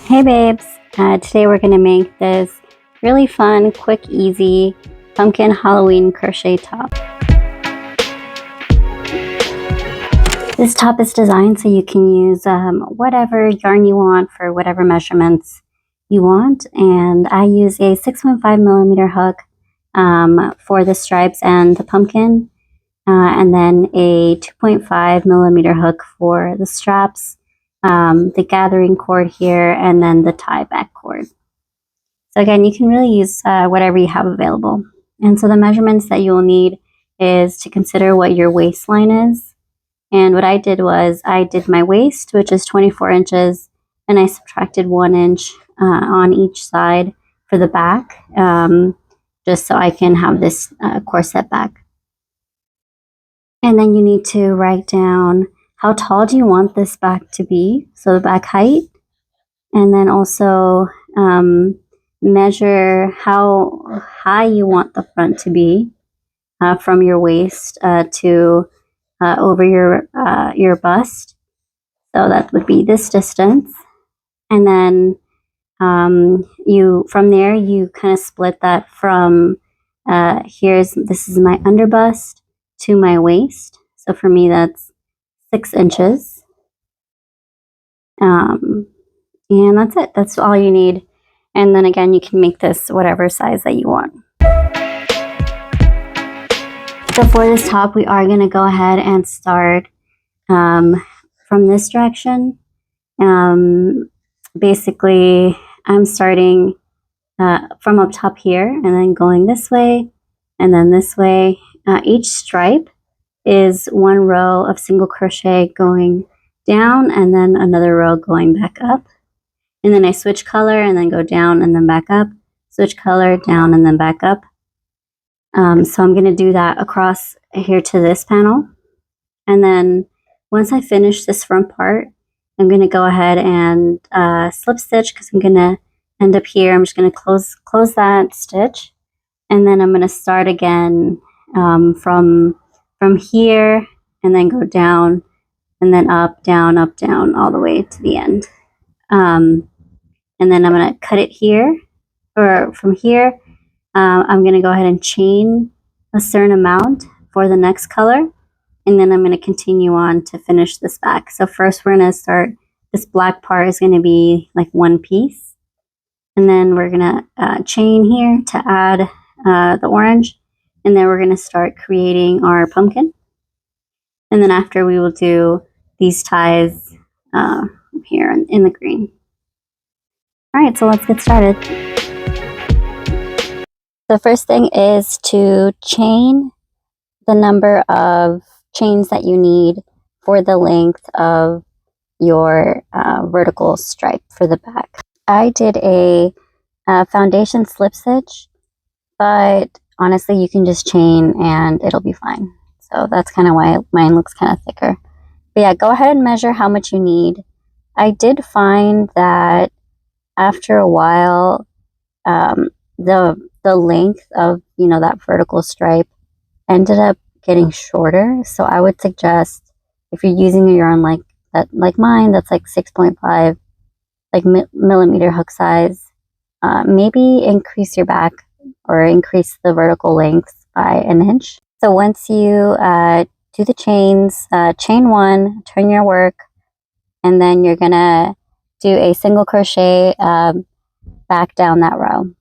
Hey babes, today we're going to make this really fun, quick, easy pumpkin Halloween crochet top. This top is designed so you can use whatever yarn you want for whatever measurements you want, and I use a 6.5mm hook for the stripes and the pumpkin, and then a 2.5mm hook for the straps, the gathering cord here, and then the tie back cord. So again, you can really use whatever you have available. And so the measurements that you will need is to consider what your waistline is. And what I did was I did my waist, which is 24 inches, and I subtracted 1 inch on each side for the back, just so I can have this corset back. And then you need to write down how tall do you want this back to be, so the back height, and then also measure how high you want the front to be from your waist to over your bust. So that would be this distance, and then from there you kind of split that from this is my underbust to my waist. So for me that's 6 inches, and that's it. That's all you need. And then again, you can make this whatever size that you want. So for this top, we are going to go ahead and start from this direction. Basically, I'm starting from up top here and then going this way and then this way. Each stripe is 1 row of single crochet going down and then another row going back up. And then I switch color and then go down and then back up, switch color, down and then back up. So I'm going to do that across here to this panel. And then once I finish this front part, I'm going to go ahead and slip stitch, because I'm going to end up here. I'm just going to close that stitch, and then I'm going to start again from here and then go down and then up, down, all the way to the end. And then I'm going to cut it here, or from here, I'm going to go ahead and chain a certain amount for the next color, and then I'm going to continue on to finish this back. So first we're going to start, this black part is going to be like 1 piece, and then we're going to chain here to add the orange, and then we're going to start creating our pumpkin. And then after, we will do these ties here in the green. All right, so let's get started. The first thing is to chain the number of chains that you need for the length of your vertical stripe for the back. I did a foundation slip stitch, but honestly you can just chain and it'll be fine. So that's kind of why mine looks kind of thicker. But yeah, go ahead and measure how much you need. I did find that after a while, the length of that vertical stripe ended up getting shorter. So I would suggest, if you're using a yarn like mine, that's like 6.5 millimeter hook size, maybe increase your back or increase the vertical length by 1 inch. So once you do the chains, chain 1, turn your work, and then you're gonna do a single crochet back down that row.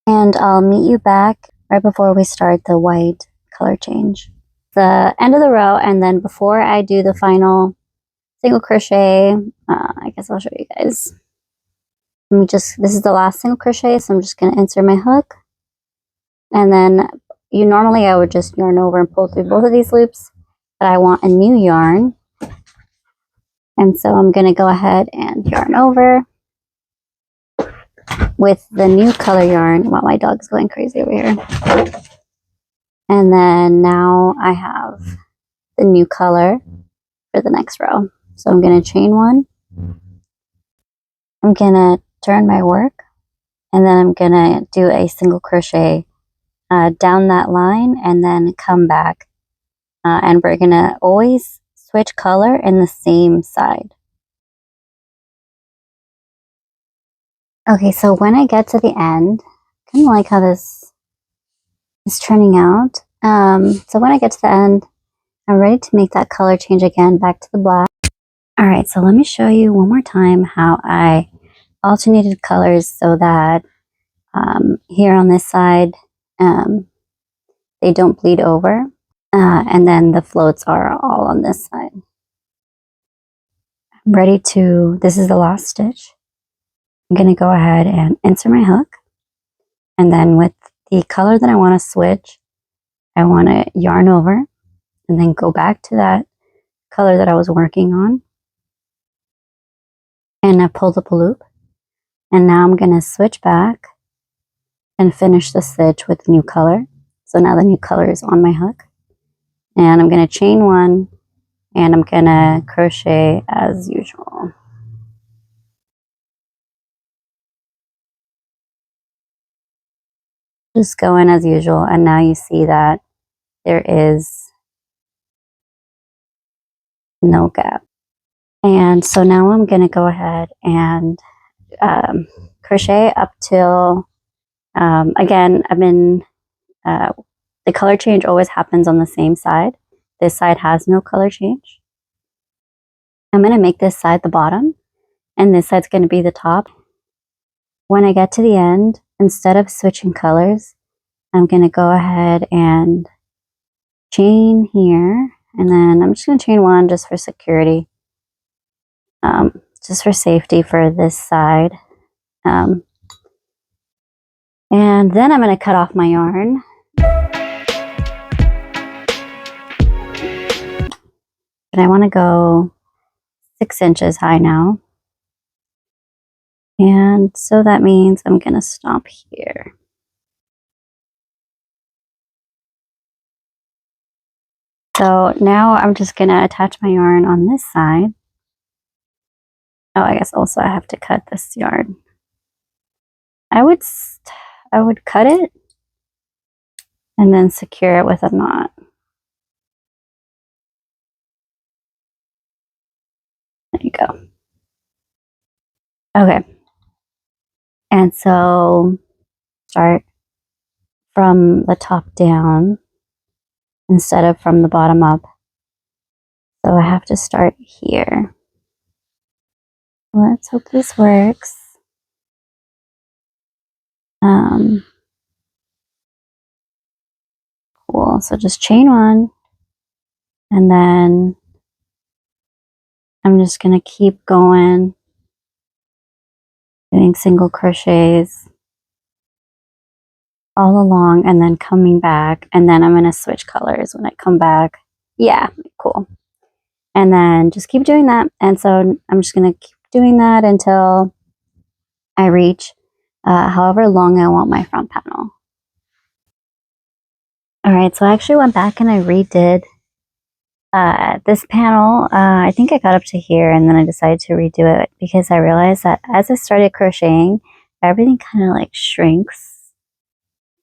And I'll meet you back right before we start the white color change. The end of the row, and then before I do the final single crochet, I guess I'll show you guys. This is the last single crochet, so I'm just going to insert my hook. And then normally I would just yarn over and pull through both of these loops, but I want a new yarn. And so I'm going to go ahead and yarn over with the new color yarn. Wow, my dog's going crazy over here. And then now I have the new color for the next row. So I'm going to chain 1. I'm going to turn my work, and then I'm going to do a single crochet down that line and then come back. And we're going to always switch color in the same side. Okay, so when I get to the end, kind of like how this is turning out. So when I get to the end, I'm ready to make that color change again back to the black. All right, so let me show you one more time how I alternated colors so that here on this side, they don't bleed over. And then the floats are all on this side. I'm ready to, this is the last stitch. I'm going to go ahead and insert my hook. And then with the color that I want to switch, I want to yarn over and then go back to that color that I was working on. And I pulled up a loop. And now I'm going to switch back and finish the stitch with the new color. So now the new color is on my hook. And I'm going to chain one and I'm going to crochet as usual. Just go in as usual, and now you see that there is no gap. And so now I'm going to go ahead and crochet up till, again, the color change always happens on the same side. This side has no color change. I'm going to make this side the bottom, and this side's going to be the top. When I get to the end, instead of switching colors, I'm going to go ahead and chain here, and then I'm just going to chain one just for security, just for safety for this side. And then I'm going to cut off my yarn. And I want to go 6 inches high now. And so that means I'm going to stop here. So now I'm just going to attach my yarn on this side. Oh, I guess also I have to cut this yarn. I would cut it and then secure it with a knot. There you go. Okay. And so start from the top down instead of from the bottom up. So I have to start here. Let's hope this works. Cool. So just chain one, and then I'm just going to keep going, doing single crochets all along, and then coming back, and then I'm going to switch colors when I come back. Yeah, cool. And then just keep doing that. And so I'm just going to keep doing that until I reach however long I want my front panel. All right, so I actually went back and I redid this panel. I think I got up to here, and then I decided to redo it because I realized that as I started crocheting, everything kind of like shrinks.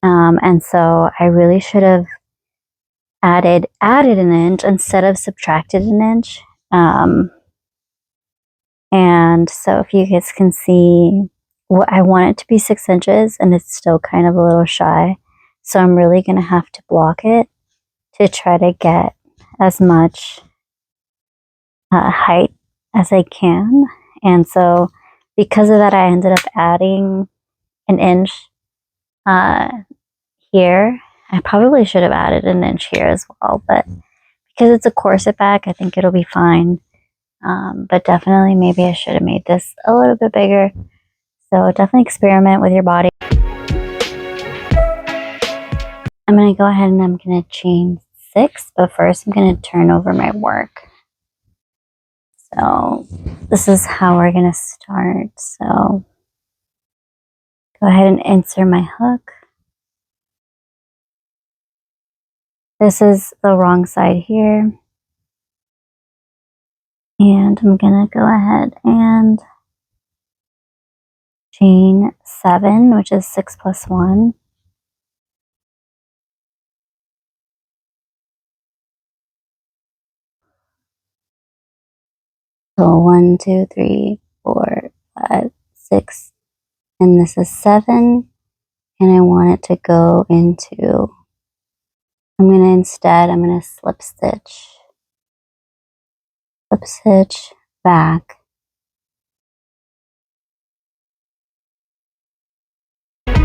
And so I really should have added an inch instead of subtracted an inch. And so if you guys can see, what I want it to be 6 inches, and it's still kind of a little shy. So I'm really going to have to block it to try to get as much height as I can. And so because of that, I ended up adding an inch here. I probably should have added an inch here as well, but because it's a corset back, I think it'll be fine. But definitely maybe I should have made this a little bit bigger. So definitely experiment with your body. I'm going to go ahead and I'm going to chain 6, but first I'm going to turn over my work. So this is how we're going to start. So go ahead and insert my hook. This is the wrong side here. And I'm going to go ahead and chain 7, which is 6 plus 1. So 1, 2, 3, 4, 5, 6, and this is 7, and I want it to go into, I'm going to slip stitch back. I'm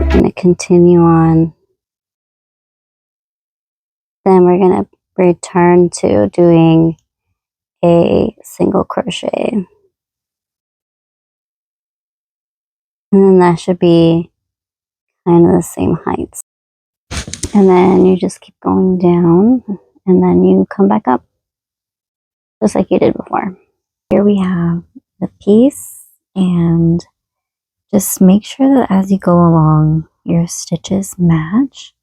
going to continue on. Then we're going to return to doing a single crochet. And then that should be kind of the same heights. And then you just keep going down, and then you come back up, just like you did before. Here we have the piece, and just make sure that as you go along, your stitches match.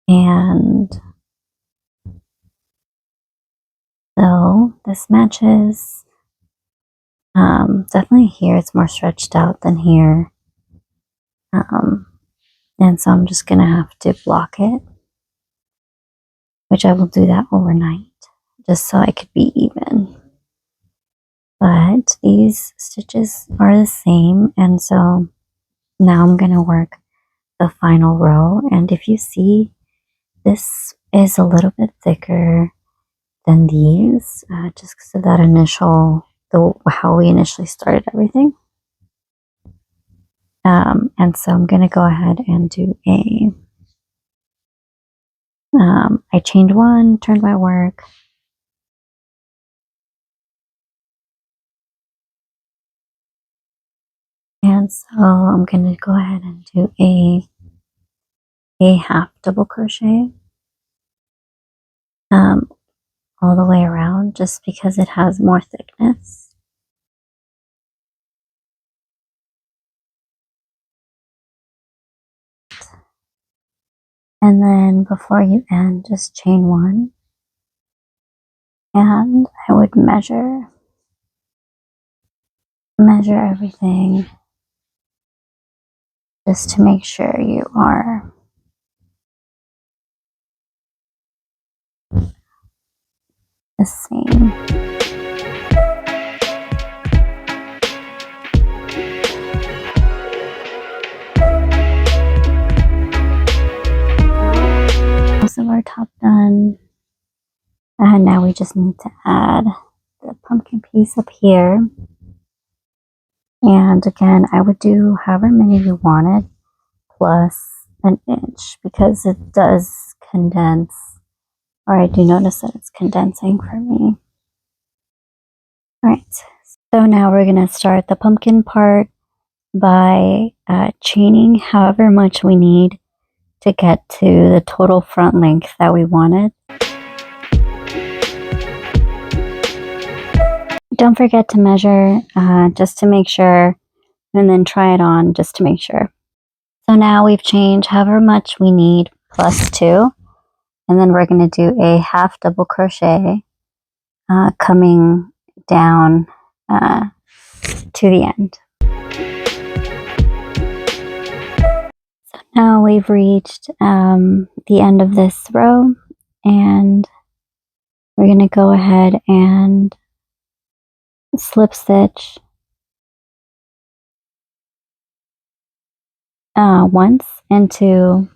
And so this matches. Definitely here it's more stretched out than here. And so I'm just going to have to block it, which I will do that overnight, just so I could be even. But these stitches are the same, and so now I'm going to work the final row. And if you see, this is a little bit thicker than these, just because of that how we initially started everything. And so I'm going to go ahead and do I chained 1, turned my work, and so I'm going to go ahead and do a half double crochet all the way around, just because it has more thickness. And then before you end, just chain 1, and I would measure everything just to make sure you are the same. Most of our top done, and now we just need to add the pumpkin piece up here. And again, I would do however many you wanted plus an inch, because it does condense, or I do notice that it's condensing for me. All right, so now we're going to start the pumpkin part by chaining however much we need to get to the total front length that we wanted. Don't forget to measure just to make sure, and then try it on just to make sure. So now we've chained however much we need plus 2, and then we're going to do a half double crochet coming down to the end. So now we've reached the end of this row, and we're going to go ahead and slip stitch once into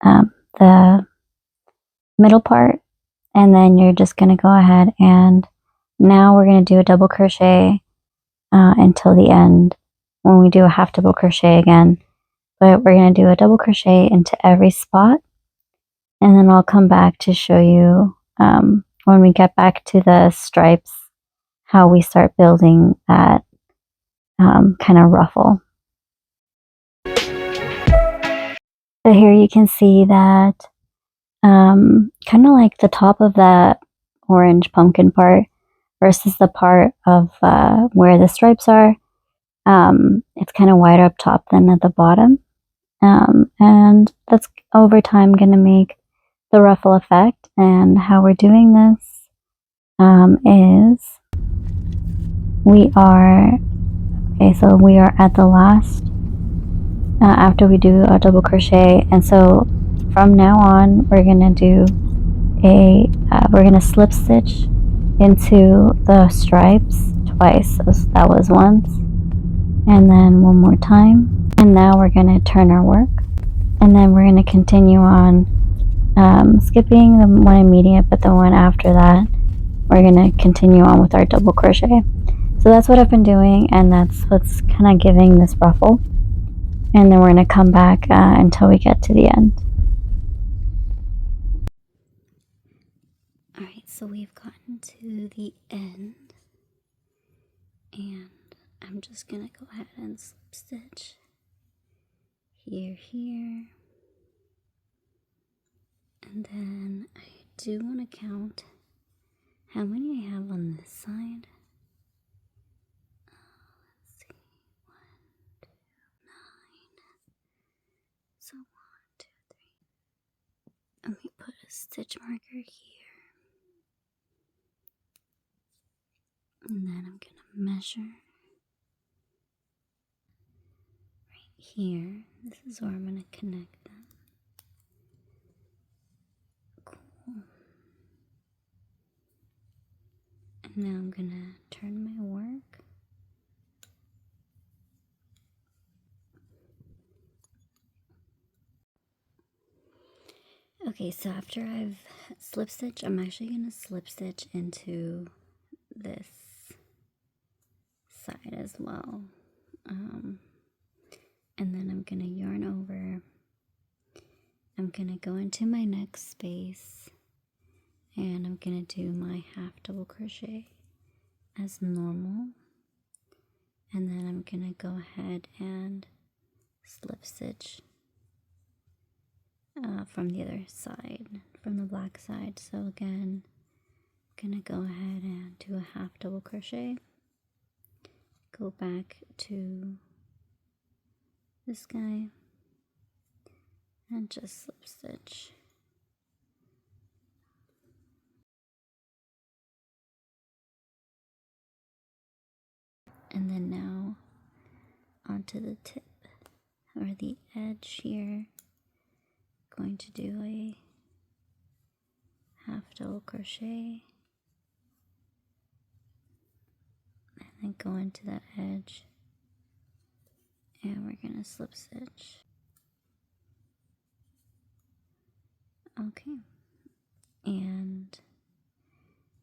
the middle part, and then you're just going to go ahead and now we're going to do a double crochet until the end when we do a half double crochet again. But we're going to do a double crochet into every spot, and then I'll come back to show you when we get back to the stripes how we start building that kind of ruffle. So here you can see that kind of like the top of that orange pumpkin part versus the part of where the stripes are. It's kind of wider up top than at the bottom. And that's over time going to make the ruffle effect. And how we're doing this is we are at the last after we do a double crochet, and so from now on we're going to do a we're gonna slip stitch into the stripes twice. So that was once, and then one more time. And now we're gonna turn our work, and then we're gonna continue on skipping the one immediate, but the one after that we're gonna continue on with our double crochet. So that's what I've been doing, and that's what's kind of giving this ruffle. And then we're gonna come back until we get to the end. Alright, so we've gotten to the end, and I'm just gonna go ahead and slip stitch here, and then I do want to count how many I have on this side. Let's see, 1, 2, 9. So 1, 2, 3. Let me put a stitch marker here, and then I'm gonna measure right here. This is where I'm gonna connect them. Cool. And now I'm gonna turn my work. Okay, so after I've slip stitched, I'm actually gonna slip stitch into this side as well. And then I'm gonna yarn over. I'm gonna go into my next space, and I'm gonna do my half double crochet as normal, and then I'm gonna go ahead and slip stitch from the other side, from the black side. So again, I'm gonna go ahead and do a half double crochet, go back to this guy, and just slip stitch. And then now onto the tip or the edge here, going to do a half double crochet, and then go into that edge, and we're gonna slip stitch. Okay, and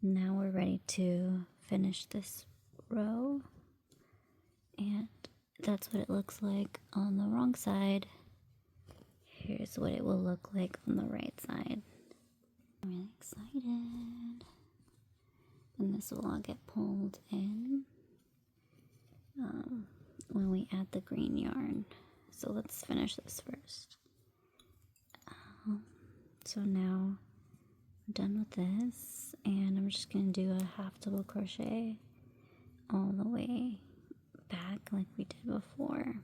now we're ready to finish this row, and that's what it looks like on the wrong side. Here's what it will look like on the right side. I'm really excited. And this will all get pulled in when we add the green yarn. So let's finish this first. So now I'm done with this, and I'm just going to do a half double crochet all the way back like we did before.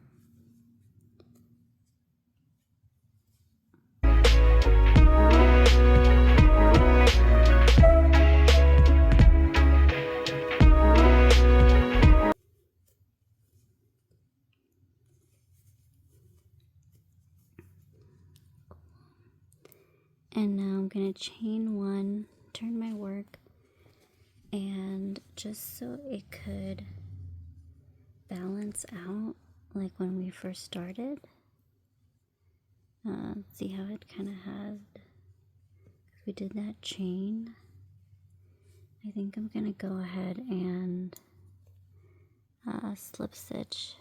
And now I'm going to chain one, turn my work, and just so it could balance out like when we first started. See how it kind of had, we did that chain. I think I'm going to go ahead and slip stitch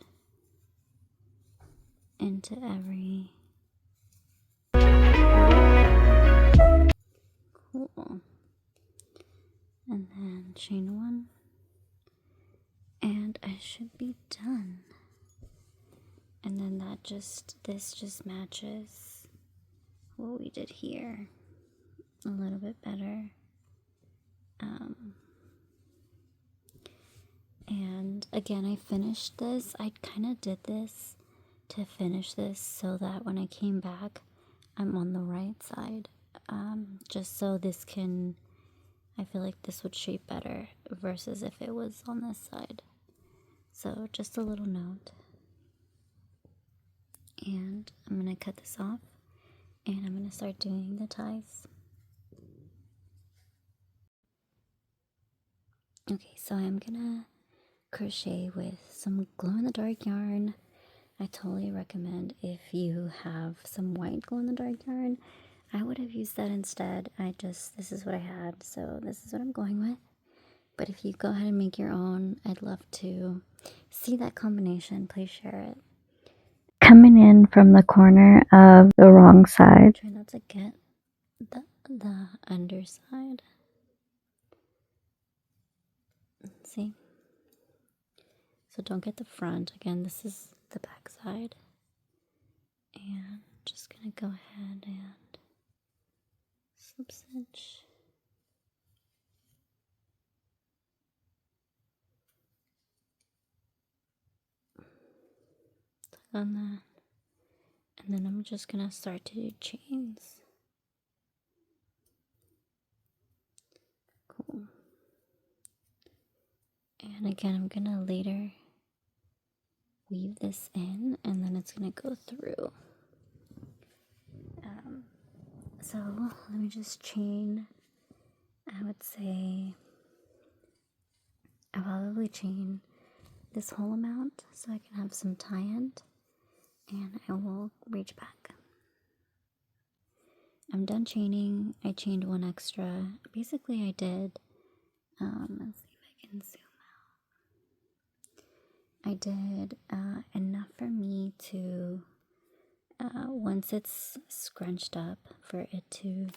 into every. Cool. And then chain one, and I should be done. And then this just matches what we did here a little bit better. And again, I finished this. I kind of did this to finish this so that when I came back, I'm on the right side. Just so this can, I feel like this would shape better versus if it was on this side. So just a little note. And I'm going to cut this off, and I'm going to start doing the ties. Okay, so I'm gonna crochet with some glow-in-the-dark yarn. I totally recommend if you have some white glow-in-the-dark yarn. I would have used that instead. This is what I had, so this is what I'm going with. But if you go ahead and make your own, I'd love to see that combination. Please share it. Coming in from the corner of the wrong side. Try not to get the underside. See? So don't get the front. Again, this is the back side. And just gonna go ahead and slip stitch. On that. And then I'm just gonna start to do chains. Cool. And again, I'm gonna later weave this in, and then it's gonna go through. So let me just chain. I would say I'll probably chain this whole amount so I can have some tie-end, and I will reach back. I'm done chaining. I chained one extra. Basically, I did, let's see if I can zoom out. I did enough for me to, once it's scrunched up, for it to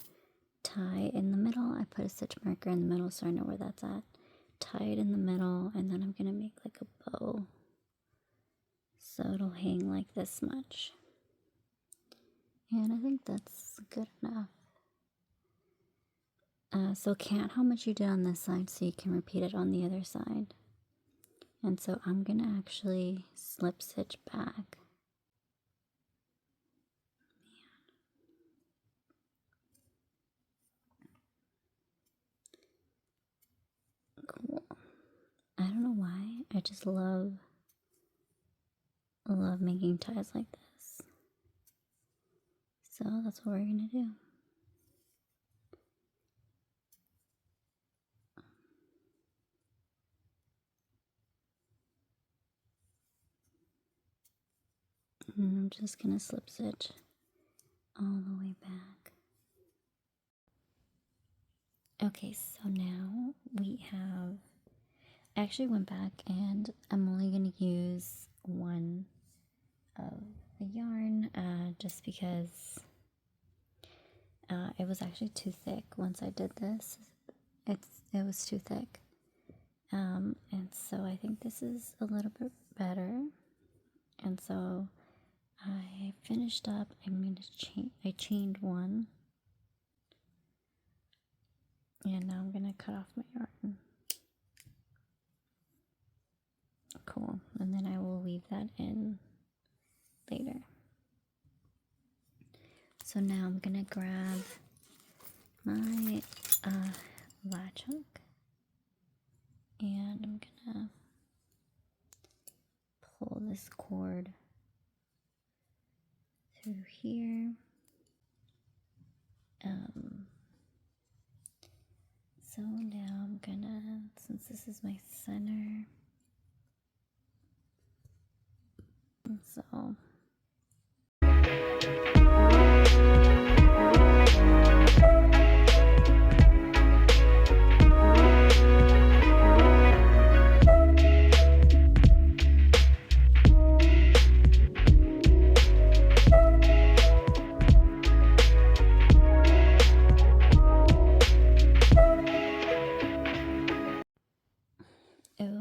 tie in the middle. I put a stitch marker in the middle so I know where that's at. Tie it in the middle, and then I'm gonna make like a bow. So it'll hang like this much. And I think that's good enough. So count how much you did on this side so you can repeat it on the other side. And so I'm gonna actually slip stitch back. Cool. I don't know why, I just love making ties like this. So that's what we're gonna do. And I'm just gonna slip stitch all the way back. Okay, so now we have, I actually went back and I'm only gonna use one of the yarn, just because it was actually too thick. Once I did this, it was too thick, and so I think this is a little bit better. And so I finished up. I chained one, and now I'm gonna cut off my yarn. Cool. And then I will weave that in later. So now I'm gonna grab my latch hook, and I'm gonna pull this cord through here. So now I'm gonna, since this is my center, so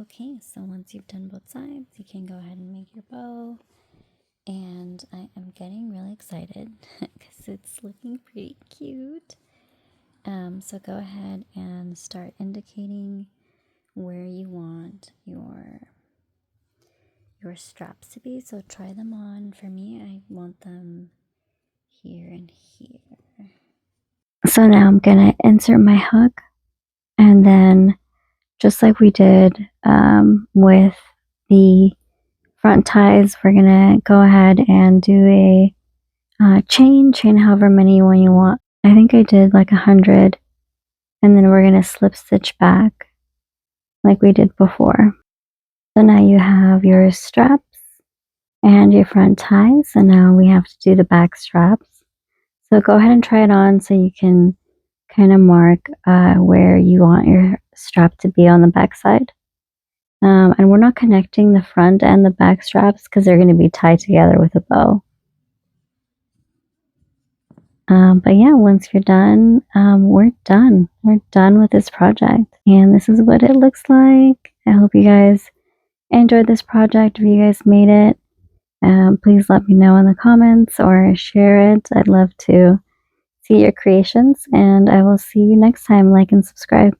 okay, so once you've done both sides, you can go ahead and make your bow. And I am getting really excited because it's looking pretty cute. So go ahead and start indicating where you want your straps to be. So try them on. For me, I want them here and here. So now I'm gonna insert my hook, and then just like we did with the front ties, we're gonna go ahead and do a chain however many one you want. I think I did like 100, and then we're gonna slip stitch back. like we did before. So now you have your straps and your front ties, and now we have to do the back straps. So go ahead and try it on so you can kind of mark where you want your strap to be on the back side. And we're not connecting the front and the back straps because they're going to be tied together with a bow. But yeah, once you're done, we're done. We're done with this project. And this is what it looks like. I hope you guys enjoyed this project. If you guys made it, please let me know in the comments or share it. I'd love to see your creations, and I will see you next time. Like and subscribe.